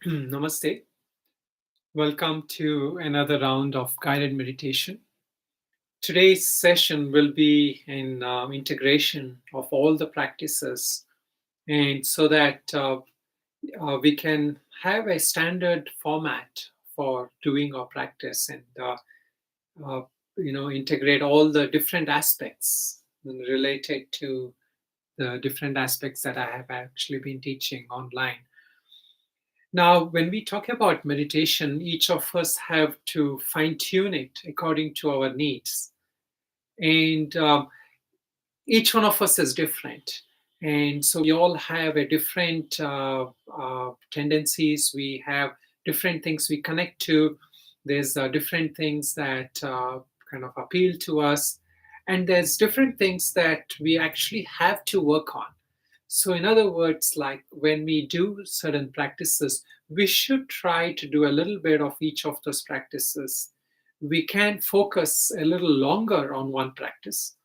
Namaste. Welcome to another round of guided meditation. Today's session will be an integration of all the practices, and so that we can have a standard format for doing our practice and uh, integrate all the different aspects related to the different aspects that I have actually been teaching online. Now, when we talk about meditation, each of us have to fine tune it according to our needs. And each one of us is different. And so we all have a different tendencies. We have different things we connect to. There's different things that kind of appeal to us. And there's different things that we actually have to work on. So, in other words, like when we do certain practices, we should try to do a little bit of each of those practices. We can focus a little longer on one practice,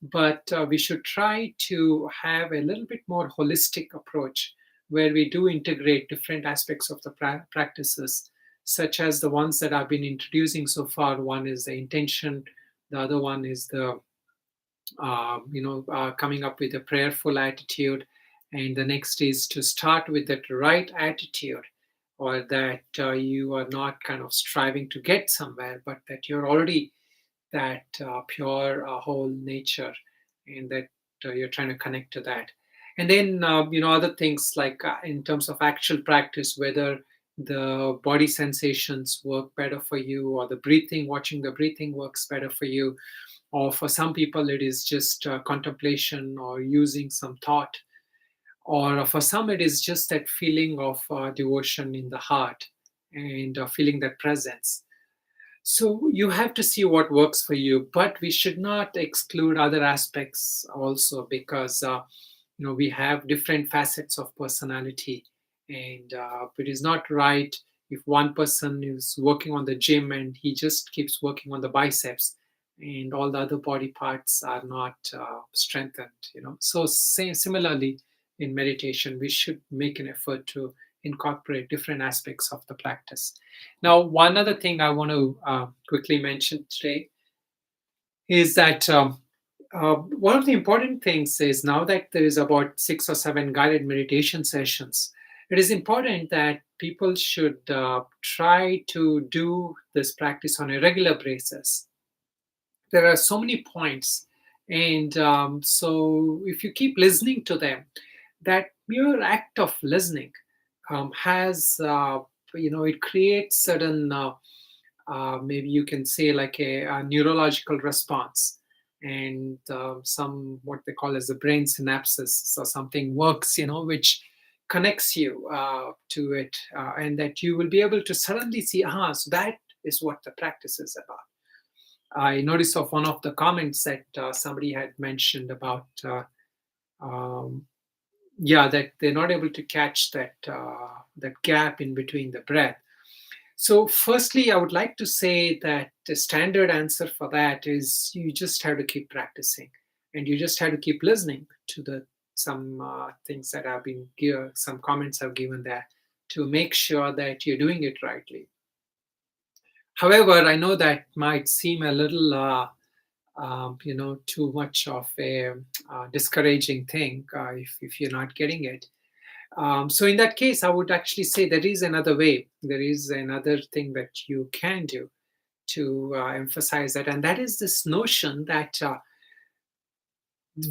but we should try to have a little bit more holistic approach where we do integrate different aspects of the practices, such as the ones that I've been introducing so far. One is the intention, the other one is the coming up with a prayerful attitude. And the next is to start with that right attitude, or that you are not kind of striving to get somewhere, but that you're already that pure whole nature, and that you're trying to connect to that. And then, other things like in terms of actual practice, whether the body sensations work better for you, or the breathing, watching the breathing works better for you, or for some people it is just contemplation or using some thought, or for some it is just that feeling of devotion in the heart, and feeling that presence. So you have to see what works for you, but we should not exclude other aspects also, because we have different facets of personality, and it is not right if one person is working on the gym and he just keeps working on the biceps, and all the other body parts are not strengthened. So similarly, in meditation, we should make an effort to incorporate different aspects of the practice. Now, one other thing I want to quickly mention today is that one of the important things is, now that there is about 6 or 7 guided meditation sessions, it is important that people should try to do this practice on a regular basis. There are so many points, and so if you keep listening to them, that mere act of listening has it creates certain maybe you can say like a neurological response, and some what they call as the brain synapses. So something works, which connects you to it, and that you will be able to suddenly see, so that is what the practice is about. I noticed of one of the comments that somebody had mentioned about um, that they're not able to catch that gap in between the breath. So, firstly, I would like to say that the standard answer for that is you just have to keep practicing, and you just have to keep listening to the some things that have been given, some comments I've given there, to make sure that you're doing it rightly. However, I know that might seem a little, too much of a discouraging thing if you're not getting it. So in that case, I would actually say there is another way. There is another thing that you can do to emphasize that, and that is this notion that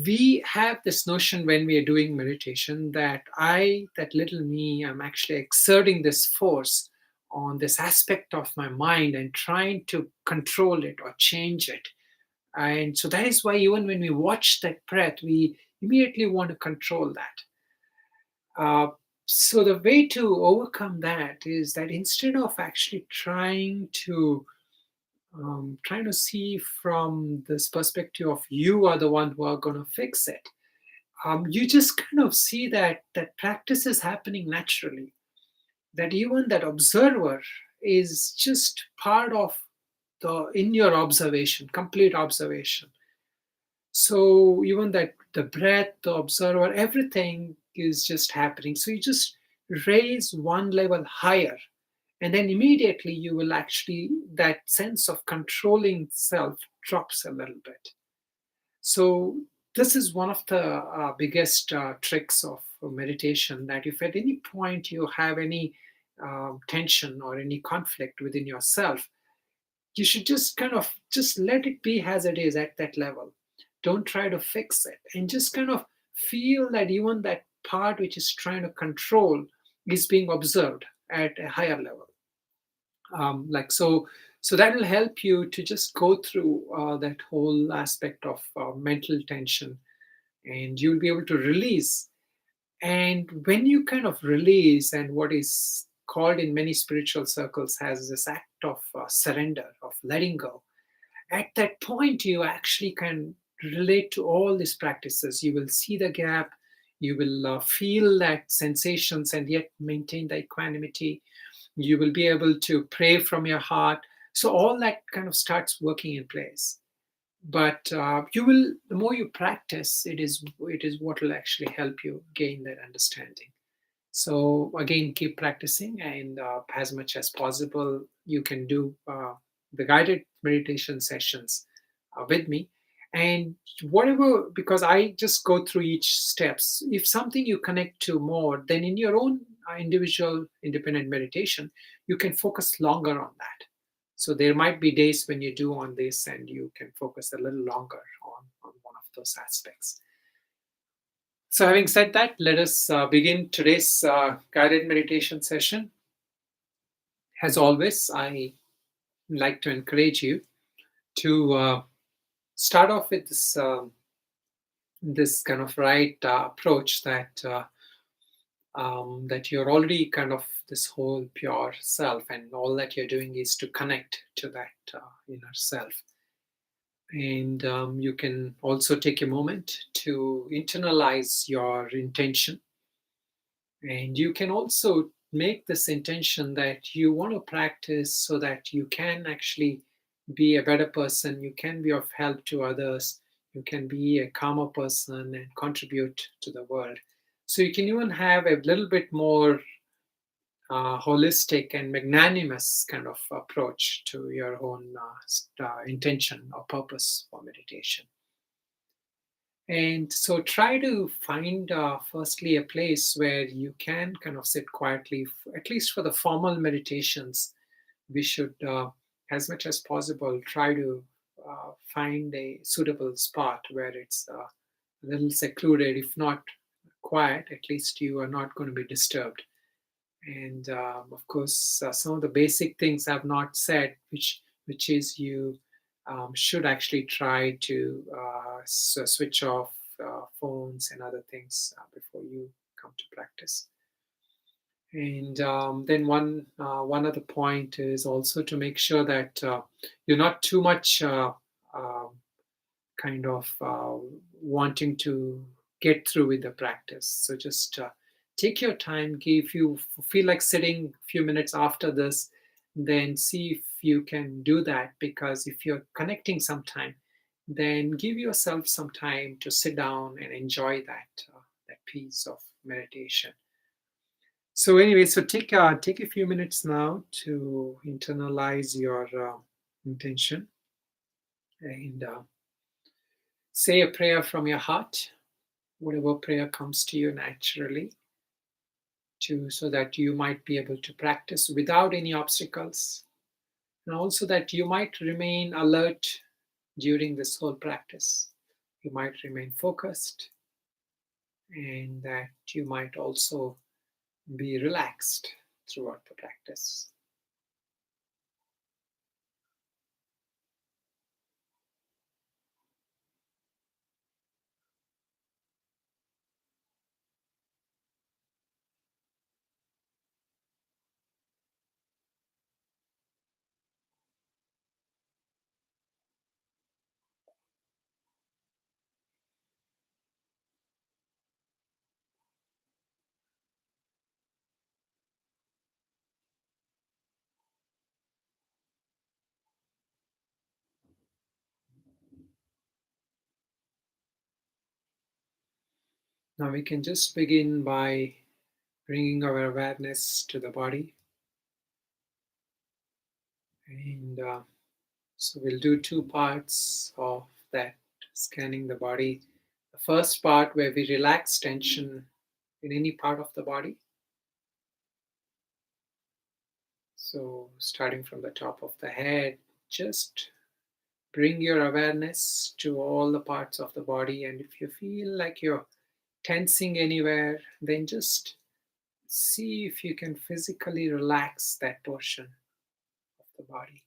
we have this notion when we are doing meditation that that little me, I'm actually exerting this force on this aspect of my mind and trying to control it or change it. And so that is why even when we watch that breath, we immediately want to control that. Uh, so the way to overcome that is that instead of actually trying to see from this perspective of you are the one who are going to fix it, you just kind of see that practice is happening naturally. That even that observer is just part of the in your observation, complete observation. So even that the breath, the observer, everything is just happening. So you just raise one level higher, and then immediately you will actually, that sense of controlling self drops a little bit. So this is one of the biggest tricks of meditation, that if at any point you have any tension or any conflict within yourself, you should just kind of just let it be as it is at that level. Don't try to fix it, and just kind of feel that even that part which is trying to control is being observed at a higher level. Like so, so that will help you to just go through that whole aspect of mental tension, and you'll be able to release. And when you kind of release, and what is called in many spiritual circles as this act of surrender, of letting go, at that point you actually can relate to all these practices. You will see the gap, you will feel that sensations and yet maintain the equanimity. You will be able to pray from your heart. So all that kind of starts working in place. But you will, the more you practice, it is what will actually help you gain that understanding. So again, keep practicing, and as much as possible, you can do the guided meditation sessions with me. And whatever, because I just go through each steps. If something you connect to more, then in your own individual independent meditation, you can focus longer on that. So there might be days when you do on this, and you can focus a little longer on one of those aspects. So, having said that, let us begin today's guided meditation session. As always, I like to encourage you to start off with this kind of right approach, that you're already kind of this whole pure self, and all that you're doing is to connect to that inner self. And you can also take a moment to internalize your intention. And you can also make this intention that you want to practice so that you can actually be a better person, you can be of help to others, you can be a calmer person and contribute to the world. So you can even have a little bit more holistic and magnanimous kind of approach to your own intention or purpose for meditation. And so try to find, firstly, a place where you can kind of sit quietly, at least for the formal meditations. We should, as much as possible, try to find a suitable spot where it's a little secluded, if not quiet, at least you are not going to be disturbed. And of course, some of the basic things I've not said, which is you should actually try to switch off phones and other things before you come to practice. And then one other point is also to make sure that you're not too much kind of wanting to get through with the practice. So just take your time. If you feel like sitting a few minutes after this, then see if you can do that. Because if you're connecting sometime, then give yourself some time to sit down and enjoy that piece of meditation. So anyway, so take a few minutes now to internalize your intention, and say a prayer from your heart, whatever prayer comes to you naturally, so that you might be able to practice without any obstacles, and also that you might remain alert during this whole practice. You might remain focused, and that you might also be relaxed throughout the practice. Now we can just begin by bringing our awareness to the body. And so we'll do two parts of that, scanning the body. The first part where we relax tension in any part of the body. So starting from the top of the head, just bring your awareness to all the parts of the body. And if you feel like you're tensing anywhere, then just see if you can physically relax that portion of the body.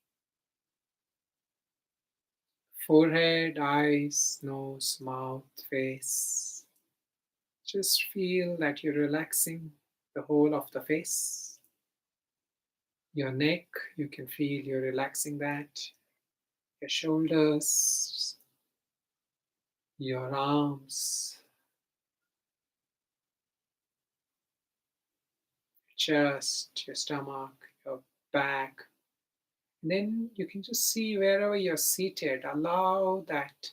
Forehead, eyes, nose, mouth, face. Just feel that you're relaxing the whole of the face. Your neck, you can feel you're relaxing that. Your shoulders, your arms, chest, your stomach, your back. And then you can just see wherever you're seated, allow that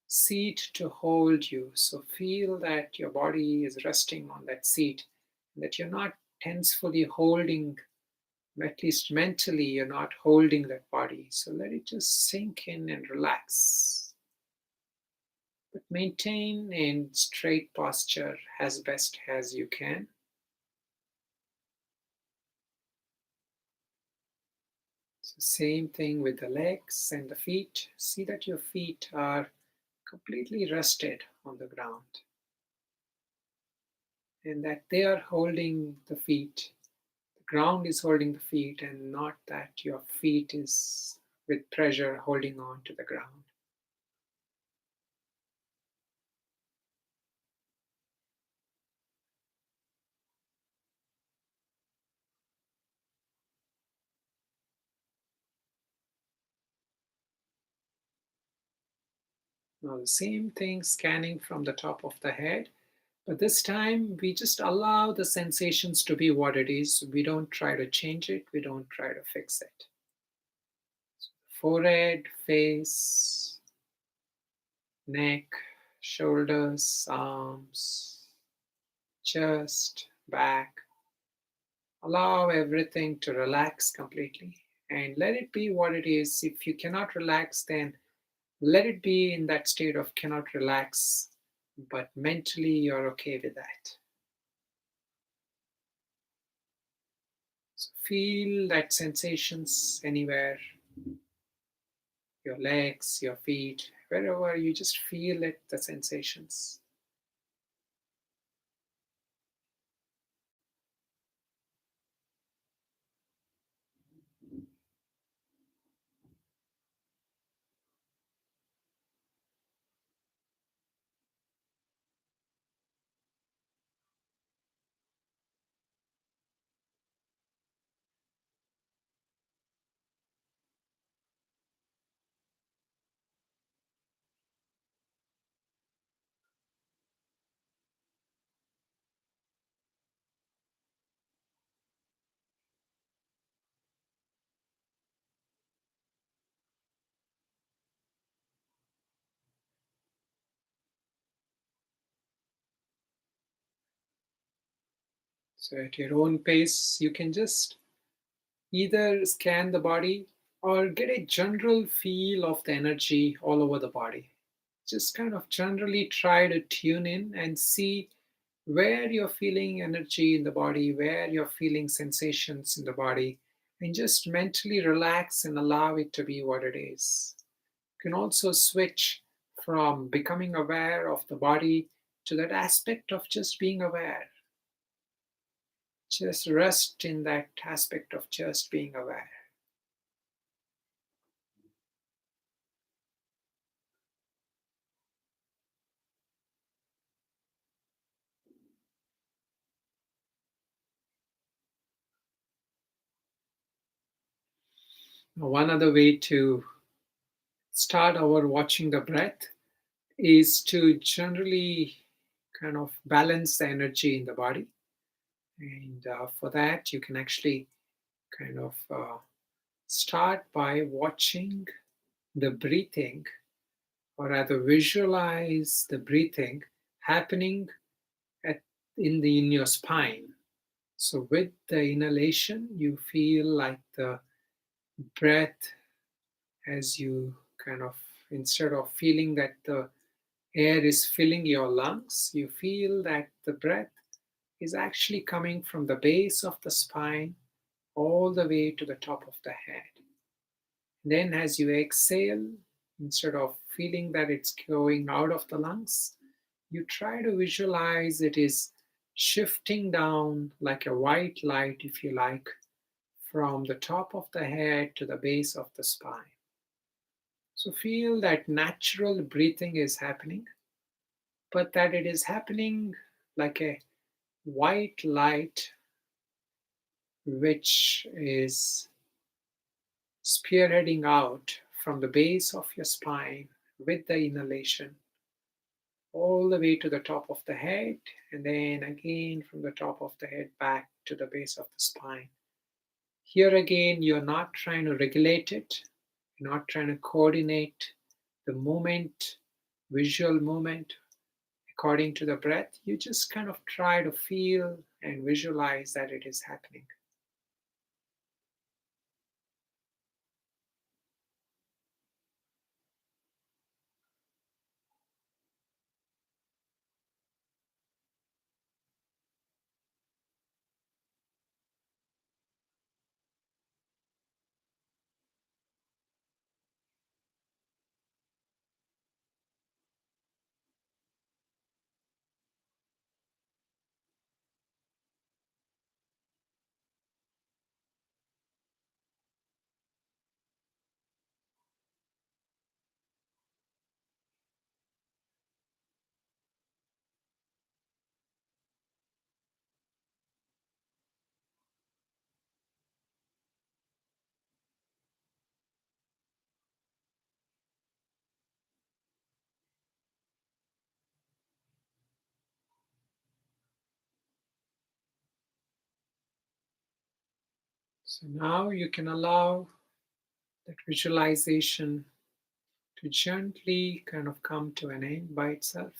seat to hold you. So feel that your body is resting on that seat, that you're not tensefully holding, at least mentally, you're not holding that body. So let it just sink in and relax. But maintain a straight posture as best as you can. So same thing with the legs and the feet. See that your feet are completely rested on the ground and that they are holding the feet. The ground is holding the feet and not that your feet is with pressure holding on to the ground. Now the same thing, scanning from the top of the head, but this time we just allow the sensations to be what it is. We don't try to change it, we don't try to fix it. Forehead, face, neck, shoulders, arms, chest, back. Allow everything to relax completely and let it be what it is. If you cannot relax, then let it be in that state of cannot relax, but mentally you're okay with that. So feel that sensations anywhere, your legs, your feet, wherever you just feel it, the sensations. So at your own pace, you can just either scan the body or get a general feel of the energy all over the body. Just kind of generally try to tune in and see where you're feeling energy in the body, where you're feeling sensations in the body, and just mentally relax and allow it to be what it is. You can also switch from becoming aware of the body to that aspect of just being aware. Just rest in that aspect of just being aware. One other way to start our watching the breath is to generally kind of balance the energy in the body. And for that, you can actually kind of start by watching the breathing, or rather visualize the breathing happening at, in your spine. So, with the inhalation, you feel like the breath as you kind of, instead of feeling that the air is filling your lungs, you feel that the breath is actually coming from the base of the spine all the way to the top of the head. Then, as you exhale, instead of feeling that it's going out of the lungs, you try to visualize it is shifting down like a white light, if you like, from the top of the head to the base of the spine. So feel that natural breathing is happening, but that it is happening like a white light which is spearheading out from the base of your spine with the inhalation all the way to the top of the head, and then again from the top of the head back to the base of the spine. Here again, you're not trying to regulate it, you're not trying to coordinate the movement, visual movement according to the breath. You just kind of try to feel and visualize that it is happening. So now you can allow that visualization to gently kind of come to an end by itself.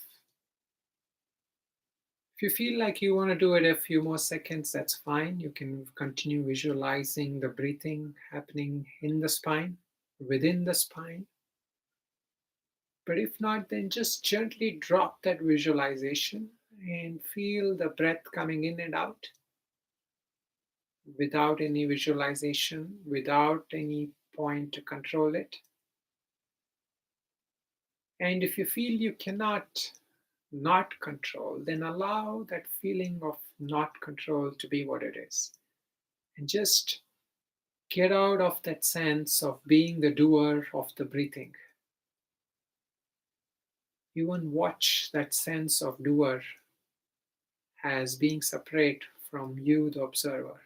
If you feel like you want to do it a few more seconds, that's fine. You can continue visualizing the breathing happening in the spine, within the spine. But if not, then just gently drop that visualization and feel the breath coming in and out without any visualization, without any point to control it. And if you feel you cannot not control, then allow that feeling of not control to be what it is. And just get out of that sense of being the doer of the breathing. Even watch that sense of doer as being separate from you, the observer.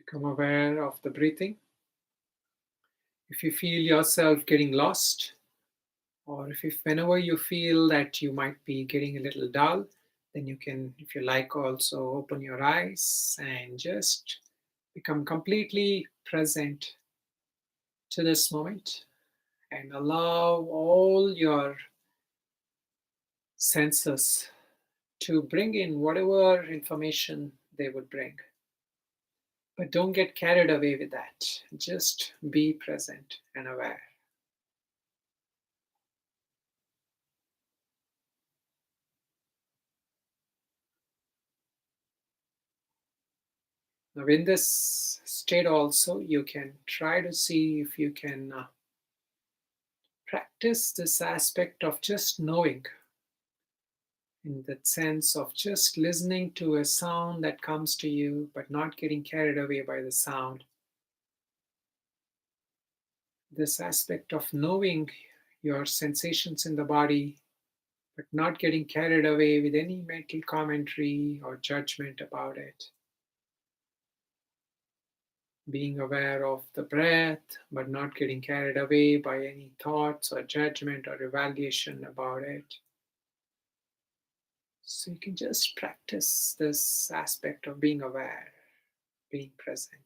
Become aware of the breathing. If you feel yourself getting lost, or if whenever you feel that you might be getting a little dull, then you can, if you like, also open your eyes and just become completely present to this moment and allow all your senses to bring in whatever information they would bring. But don't get carried away with that. Just be present and aware. Now, in this state, also, you can try to see if you can practice this aspect of just knowing, in that sense of just listening to a sound that comes to you, but not getting carried away by the sound. This aspect of knowing your sensations in the body, but not getting carried away with any mental commentary or judgment about it. Being aware of the breath, but not getting carried away by any thoughts or judgment or evaluation about it. So you can just practice this aspect of being aware, being present.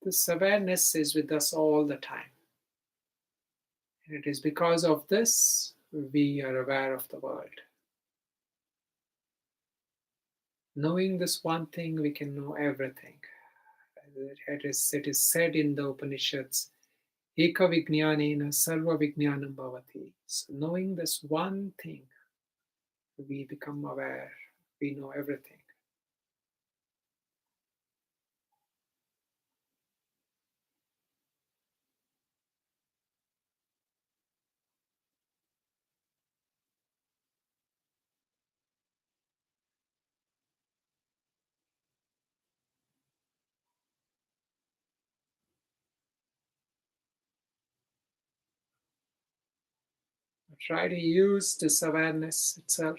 This awareness is with us all the time. And it is because of this we are aware of the world. Knowing this one thing, we can know everything. It is said in the Upanishads, Eka Vijnanena Sarva Vijnanam Bhavati. So knowing this one thing, we become aware, we know everything. Try to use this awareness itself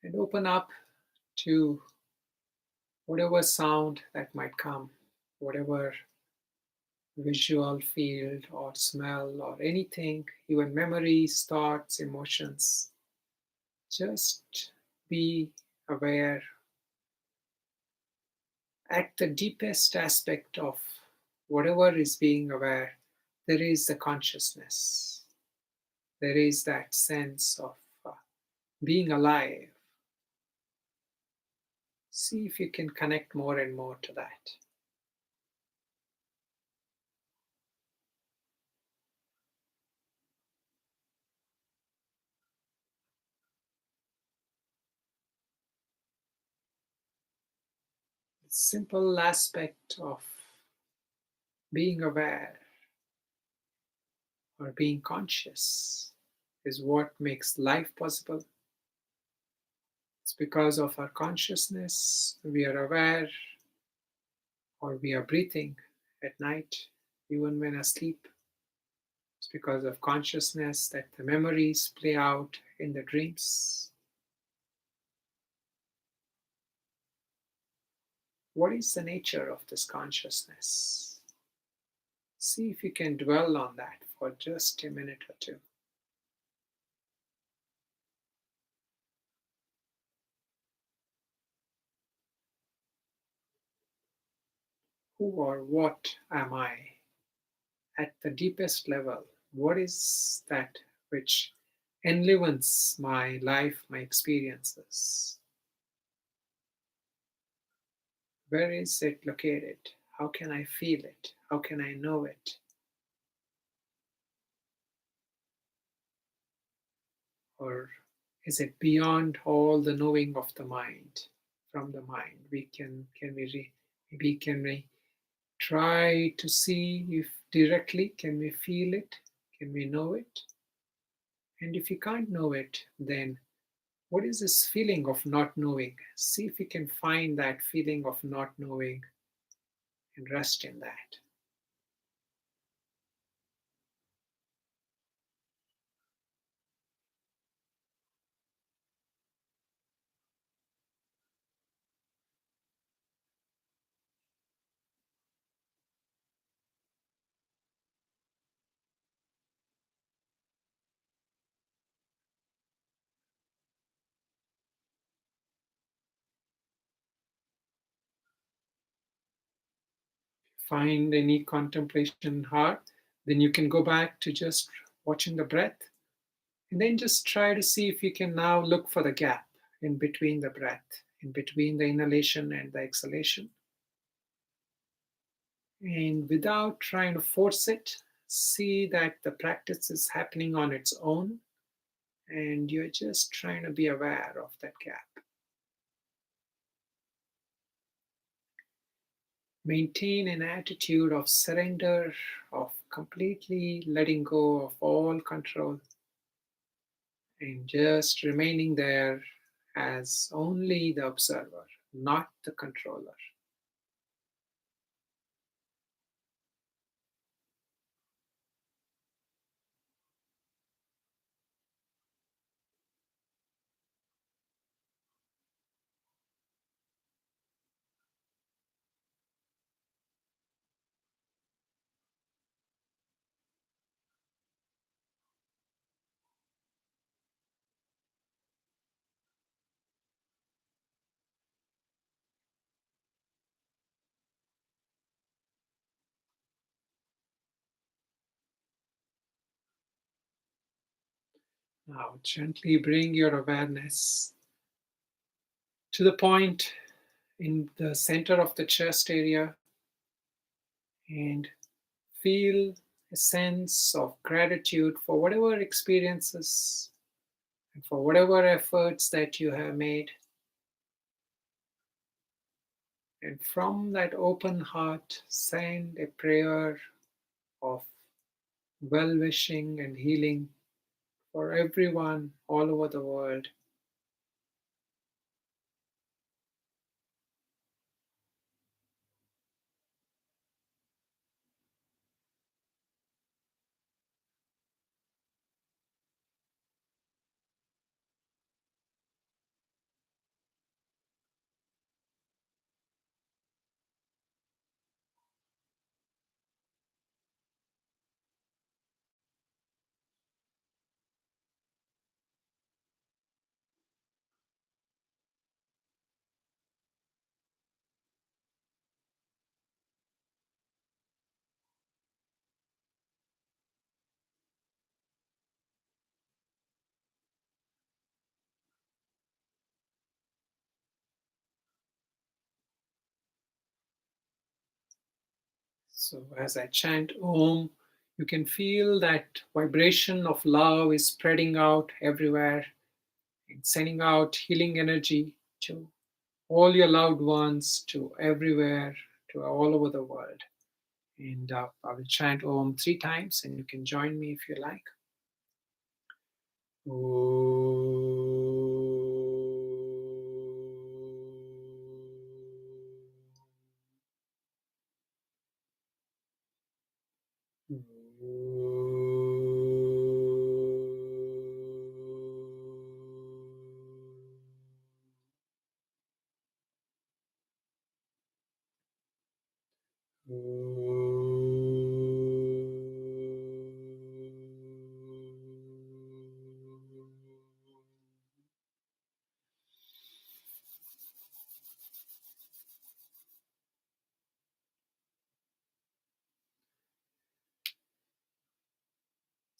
and open up to whatever sound that might come, whatever visual field or smell or anything, even memories, thoughts, emotions. Just be aware at the deepest aspect of whatever is being aware. There is the consciousness, there is that sense of being alive. See if you can connect more and more to that. The simple aspect of being aware or being conscious is what makes life possible. It's because of our consciousness we are aware or we are breathing at night, even when asleep. It's because of consciousness that the memories play out in the dreams. What is the nature of this consciousness? See if you can dwell on that for just a minute or two. Who or what am I? At the deepest level, what is that which enlivens my life, my experiences? Where is it located? How can I feel it? How can I know it? Or is it beyond all the knowing of the mind? From the mind, maybe can we try to see if directly can we feel it? Can we know it? And if you can't know it, then what is this feeling of not knowing? See if you can find that feeling of not knowing and rest in that. Find any contemplation hard, then you can go back to just watching the breath. And then just try to see if you can now look for the gap in between the breath, in between the inhalation and the exhalation. And without trying to force it, see that the practice is happening on its own and you're just trying to be aware of that gap. Maintain an attitude of surrender, of completely letting go of all control and just remaining there as only the observer, not the controller. Now gently bring your awareness to the point in the center of the chest area and feel a sense of gratitude for whatever experiences and for whatever efforts that you have made. And from that open heart, send a prayer of well wishing and healing for everyone all over the world. So, as I chant Om, you can feel that vibration of love is spreading out everywhere and sending out healing energy to all your loved ones, to everywhere, to all over the world. And I will chant Om 3 times, and you can join me if you like.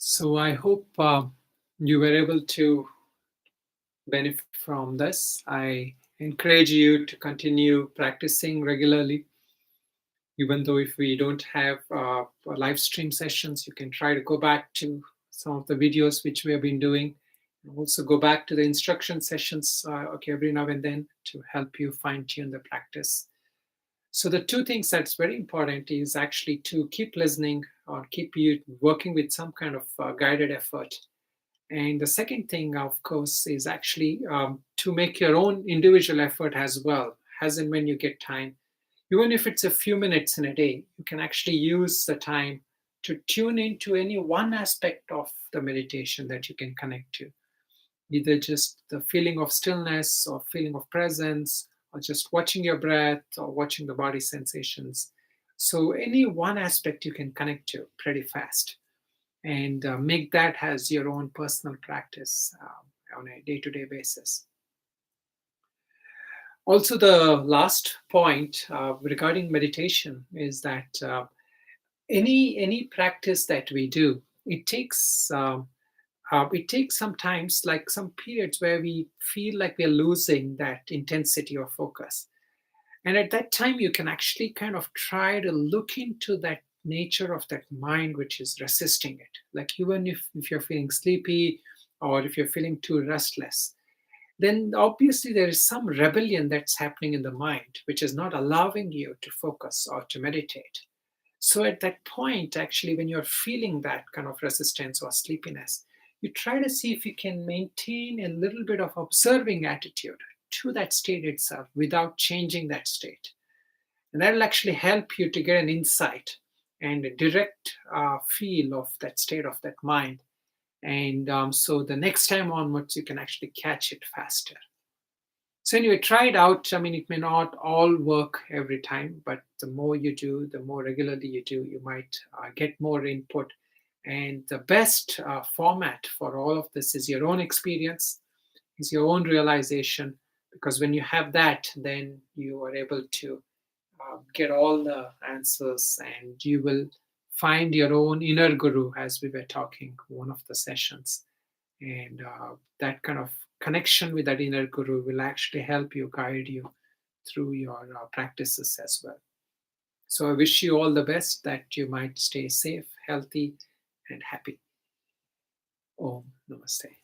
So I hope you were able to benefit from this. I encourage you to continue practicing regularly. Even though if we don't have live stream sessions, you can try to go back to some of the videos which we have been doing. And also go back to the instruction sessions okay, every now and then to help you fine tune the practice. So the two things that's very important is actually to keep listening or keep you working with some kind of guided effort. And the second thing, of course, is actually to make your own individual effort as well, as and when you get time. Even if it's a few minutes in a day, you can actually use the time to tune into any one aspect of the meditation that you can connect to, either just the feeling of stillness or feeling of presence, or just watching your breath or watching the body sensations. So, any one aspect you can connect to pretty fast and make that as your own personal practice on a day to day basis. Also, the last point regarding meditation is that any practice that we do, it takes sometimes like some periods where we feel like we're losing that intensity of focus. And at that time, you can actually kind of try to look into that nature of that mind which is resisting it. Like even if you're feeling sleepy or if you're feeling too restless, then obviously there is some rebellion that's happening in the mind which is not allowing you to focus or to meditate. So at that point, actually, when you're feeling that kind of resistance or sleepiness, you try to see if you can maintain a little bit of observing attitude to that state itself without changing that state. And that'll actually help you to get an insight and a direct feel of that state of that mind. And so the next time onwards, you can actually catch it faster. So anyway, try it out. I mean, it may not all work every time, but the more you do, the more regularly you do, you might get more input. And the best format for all of this is your own experience, is your own realization, because when you have that, then you are able to get all the answers and you will find your own inner guru, as we were talking one of the sessions. And that kind of connection with that inner guru will actually help you, guide you through your practices as well. So I wish you all the best, that you might stay safe, healthy, and happy. Om Namaste.